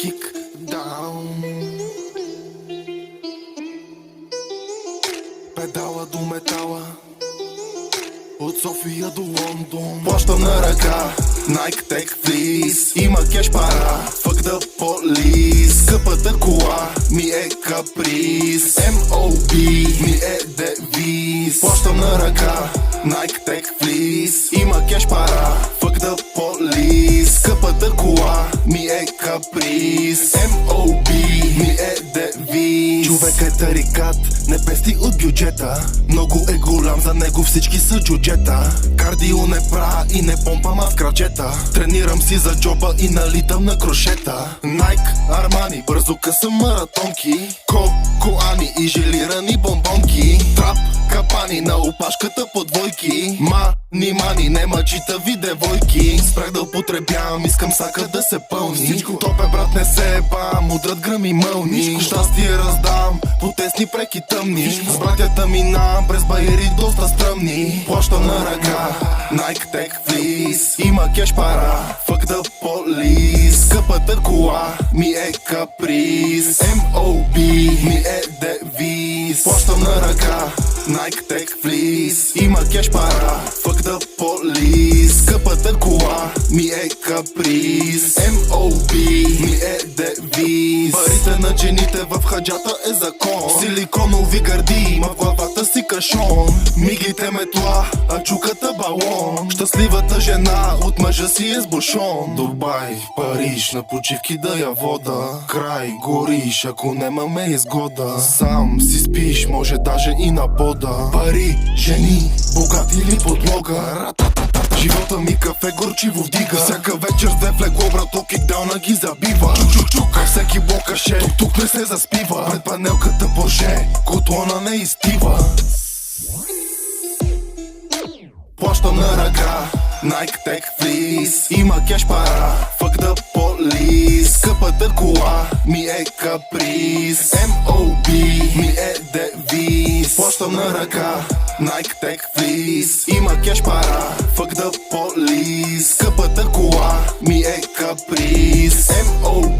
kick down. Педала до метала, от София до Лондон. Плащам на ръка, Nike Tech Fleece. Има кеш пара, fuck the police. Скъпата кола ми е каприз, MOB ми е девиз. Плащам на ръка, Nike Tech Fleece. Има кеш пара, fuck the police. Скъпата кола ми е каприз, MOB ми е девиз. Човек е тарикат, не пести от бюджета. Много е голям, за него всички са джуджета. Кардио не правя и не помпам в крачета. Тренирам си за джоба и налитам на крошета. Nike, Armani, бързо късам маратонки. Коани и желирани бомбонки. Трап, капани на опашката по двойки. Мани, не мъчитави девойки. Спрях да употребявам, искам сака да се пълни. Всичко топе, брат, не се ебам, удрат гръми мълни. Щастие раздам, по тесни преки тъмни. С братята минам през бариери доста стръмни. Плащам на ръка, Nike Tech Fleece. Има кеш пара, fuck the police. Скъпата кола ми е каприз, MOB ми е девиз. Плащам на ръка, Nike Tech Fleece. Има кеш пара, fuck the police. Скъпата кола ми е каприз, MOB ми е девиз. Парите на жените в хаджата е закон. Силиконови гърди има в главата си кашон. Миглите метла, а чуката балон. Щастливата жена от мъжа си е с бушон. Дубай, Париж, на почивки да я вода. Край, гориш, ако немаме изгода. Сам си спиш, може даже и на пода. Пари, жени, богат или подлога. Живота ми кафе горчиво вдига. Всяка вечер с две флекло, брато, кикдауна ги забива. Чук, всеки блокаше, тук не се заспива. Пред панелката Порше, котлона не изтива. Плащам на ръка, Nike Tech Fleece. Има кеш пара, fuck the police. Скъпата кола ми е каприз, MOB ми е девиз. Плащам на ръка, Nike Tech Fleece. Има кеш пара, fuck the police. Скъпата кола ми е каприз, MOB